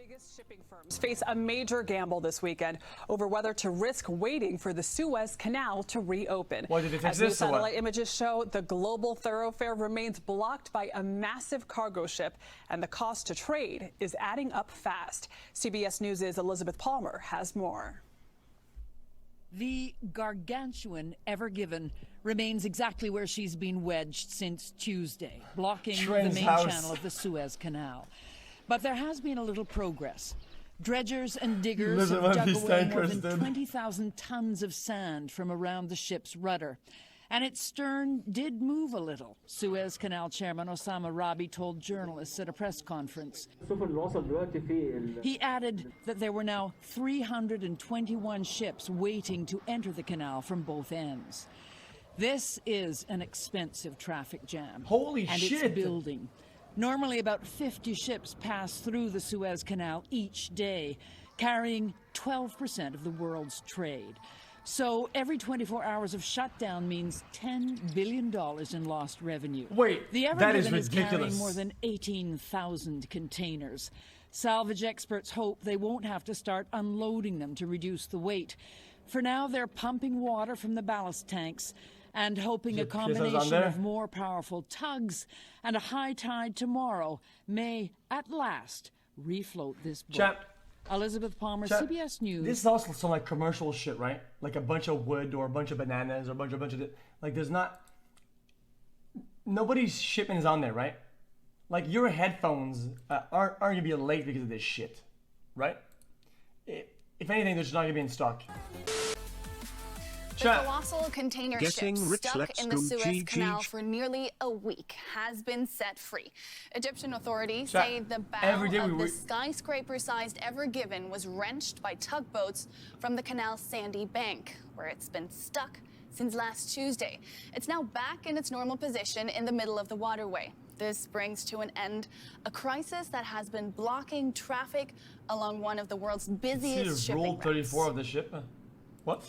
biggest shipping firms face a major gamble this weekend over whether to risk waiting for the Suez Canal to reopen. Why did they take As new this or what? satellite images show, the global thoroughfare remains blocked by a massive cargo ship, and the cost to trade is adding up fast. CBS News' Elizabeth Palmer has more. The gargantuan Ever Given remains exactly where she's been wedged since Tuesday, blocking Train's the main house. channel of the Suez Canal. But there has been a little progress. Dredgers and diggers have dug away more than 20,000 tons of sand from around the ship's rudder. And its stern did move a little, Suez Canal Chairman Osama Rabi told journalists at a press conference. He added that there were now 321 ships waiting to enter the canal from both ends. This is an expensive traffic jam. Holy and shit! It's building. Normally about 50 ships pass through the Suez Canal each day, carrying 12% of the world's trade. So every 24 hours of shutdown means $10 billion in lost revenue. Wait, the Ever that is Given ridiculous. carrying more than 18,000 containers. Salvage experts hope they won't have to start unloading them to reduce the weight. For now, they're pumping water from the ballast tanks and hoping a combination of more powerful tugs and a high tide tomorrow may, at last, refloat this boat. Elizabeth Palmer, CBS News. This is also some like commercial shit, right? Like a bunch of wood or a bunch of bananas or a bunch of like there's not. Nobody's shipment is on there, right? Like your headphones aren't gonna be late because of this shit, right? If anything, they're just not gonna be in stock. The colossal container ship stuck in the Suez Canal for nearly a week has been set free. Egyptian authorities say the bow of the skyscraper-sized Ever Given was wrenched by tugboats from the canal's sandy bank, where it's been stuck since last Tuesday. It's now back in its normal position in the middle of the waterway. This brings to an end a crisis that has been blocking traffic along one of the world's busiest shipping routes. Rule 34 of the ship. What?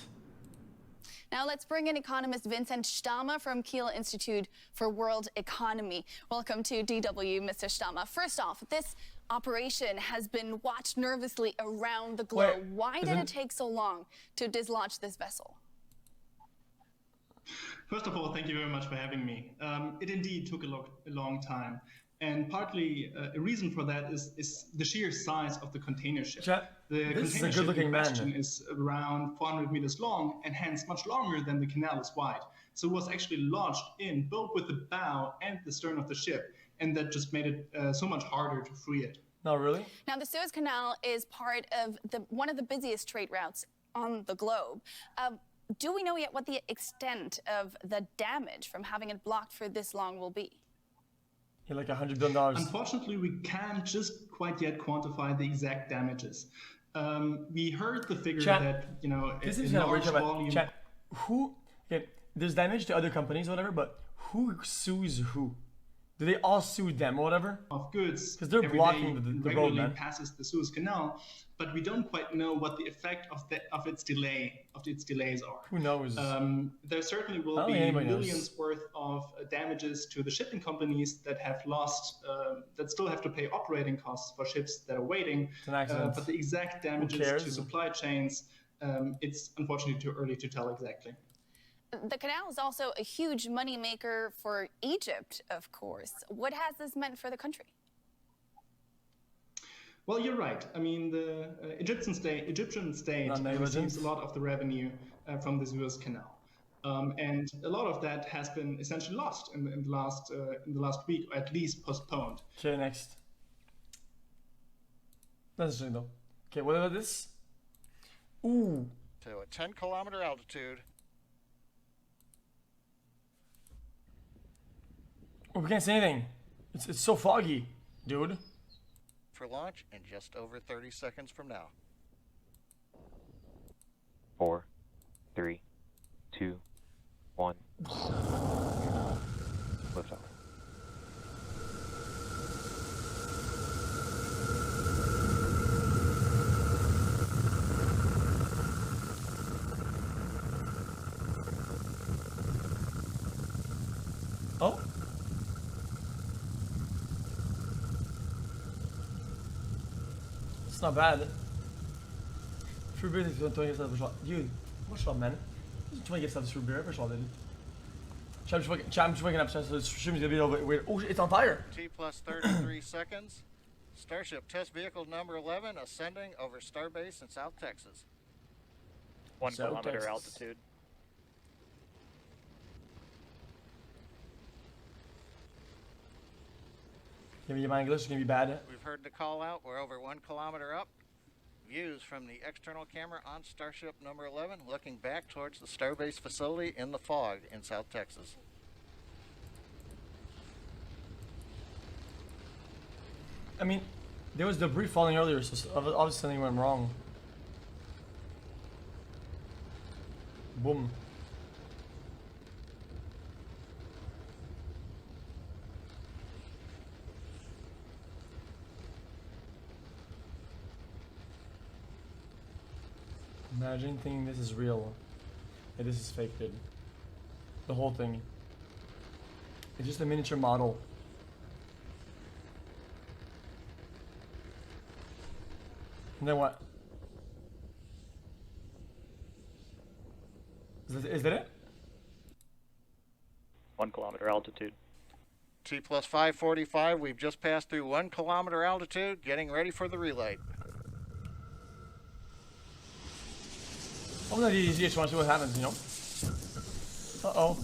Now let's bring in economist Vincent Stammer from Kiel Institute for World Economy. Welcome to DW, Mr. Stammer. First off, this operation has been watched nervously around the globe. Why did it take so long to dislodge this vessel? First of all, thank you very much for having me. It indeed took a long time. And partly a reason for that is the sheer size of the container ship. The container ship in question is around 400 meters long and hence much longer than the canal is wide. So it was actually lodged in both with the bow and the stern of the ship, and that just made it so much harder to free it. No, really? Now, the Suez Canal is part of one of the busiest trade routes on the globe. Do we know yet what the extent of the damage from having it blocked for this long will be? Yeah, like $100 billion. Unfortunately, we can't just quite yet quantify the exact damages. We heard the figure that, you know, this in large volume. There's damage to other companies or whatever, but who sues who? Do they all sue them or whatever? Of goods, because they're blocking the road, man. Passes the Suez Canal, but we don't quite know what the effect of its delays are. Who knows? There certainly will be millions worth of damages to the shipping companies that have lost, that still have to pay operating costs for ships that are waiting. But the exact damages to supply chains, it's unfortunately too early to tell exactly. The canal is also a huge moneymaker for Egypt, of course. What has this meant for the country? Well, you're right. I mean, the Egyptian state receives a lot of the revenue from the Suez Canal, and a lot of that has been essentially lost in the last week, or at least postponed. Okay, next. That's interesting though. Okay, what about this? Ooh. To a 10-kilometer altitude. Oh, we can't say anything. It's so foggy, dude. For launch in just over 30 seconds from now. 4, 3, 2, 1. Lift off. Oh. It's not bad. Free beer is 20 gifts out of dude, what's up, man? 20 gifts out of free beer, first of all, dude. Chat, I'm just waking up, so the stream's gonna be a little bit weird. Oh, it's on fire! T plus 33 seconds. Starship test vehicle number 11 ascending over Starbase in South Texas. 1 kilometer altitude. Maybe my English is gonna be bad. We've heard the call out. We're over 1 kilometer up. Views from the external camera on Starship number 11 looking back towards the Starbase facility in the fog in South Texas. I mean, there was debris falling earlier, so obviously something went wrong. Boom. Imagine thinking this is real. Yeah, this is fake, dude. The whole thing. It's just a miniature model. And then what? Is that it? 1 kilometer altitude. T plus 545, we've just passed through 1 kilometer altitude, getting ready for the relay. Oh, no, you just want to see what happens, you know? Uh-oh.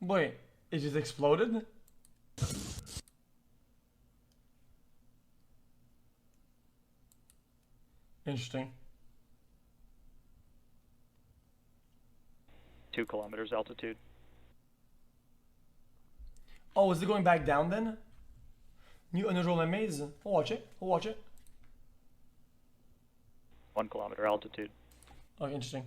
Wait, it just exploded? Interesting. 2 kilometers altitude. Oh, is it going back down then? New unusual maze. We'll watch it. We'll watch it. 1 kilometer altitude. Oh, interesting.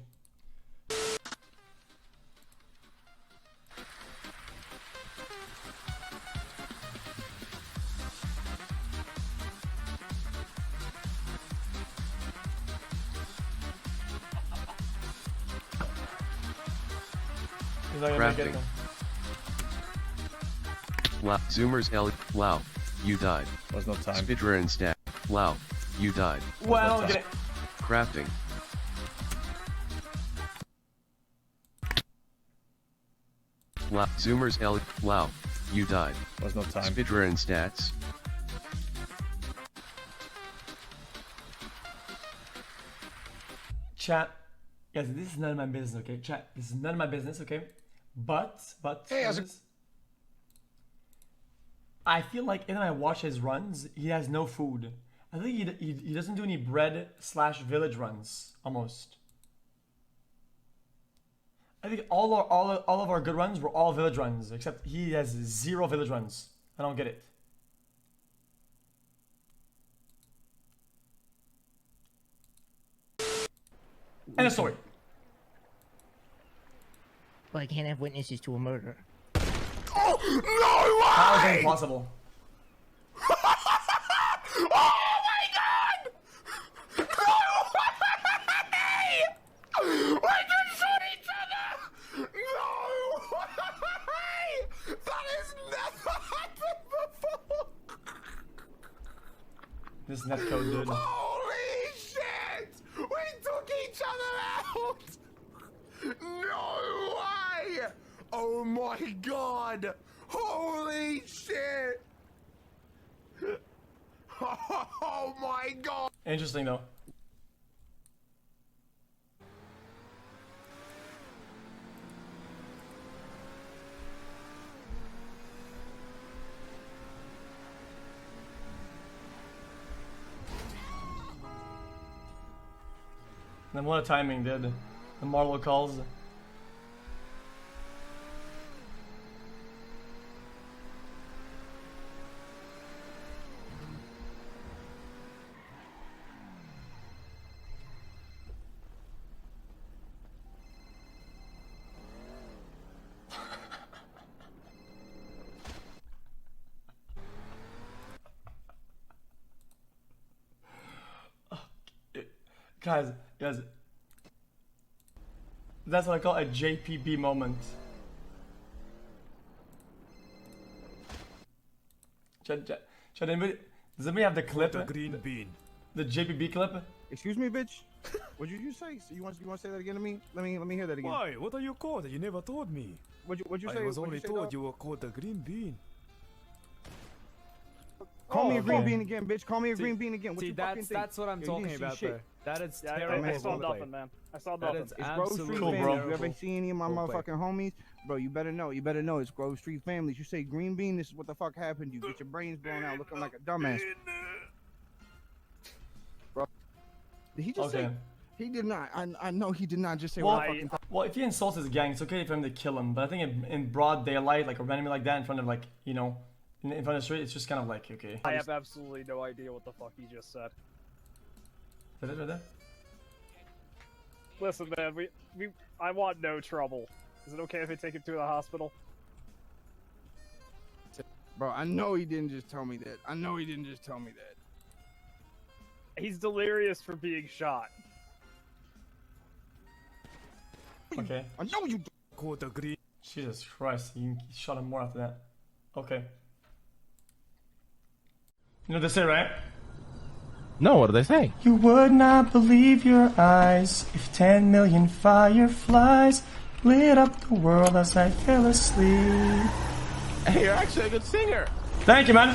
Crafting. Wow, Zoomers L. Wow, you died. Was no time. Spidra and Stack. Wow, you died. Well, get it. Crafting. Wow, Zoomers L. Wow, you died. Was no time. Spidra and Stats. Chat. Guys, this is none of my business, okay? Chat, this is none of my business, okay? But, hey, I feel like when I watch his runs, he has no food. I think he doesn't do any bread / village runs, almost. I think all of our good runs were all village runs, except he has 0 village runs. I don't get it. End of story. But I can't have witnesses to a murder. Oh, no way! How is that impossible? Oh my god! No way! We just shot each other! No way! That has never happened before! This netcode, dude. Holy shit! We took each other out! No way! Oh my god! Holy shit! Oh my god! Interesting though. Then what a timing, dude. The Marvel calls. Guys, that's what I call a JPB moment. Does anybody have the clip? The green bean. The JPB clip? Excuse me, bitch. What did you say? So you want to say that again to me? Let me hear that again. Why? What are you called? You never told me. What'd you say? I was only told you were called the green bean. Call me a green bean again, bitch. Call me a green bean again. See, that's what I'm talking about there. That is terrible. I saw nothing, man. I saw nothing. It's Grove Street cool, Families. bro. You ever see any of my motherfucking homies? Bro, you better know. It's Grove Street Families. You say green bean, this is what the fuck happened. You get your brains blown out looking like a dumbass. Bro, did he just say... He did not. I know he did not just say what fucking... Well, if he insults his gang, it's okay for him to kill him. But I think in broad daylight, like a enemy like that in front of like, you know, in front of the street, it's just kind of like, okay. I have absolutely no idea what the fuck he just said. Is it right there? Listen, man, I want no trouble. Is it okay if I take him to the hospital? Bro, I know he didn't just tell me that. He's delirious for being shot. Okay. I know you called the green. Jesus Christ, you shot him more after that. Okay. You know what they say, right? No, what do they say? You would not believe your eyes if 10 million fireflies lit up the world as I fell asleep. Hey, you're actually a good singer. Thank you, man.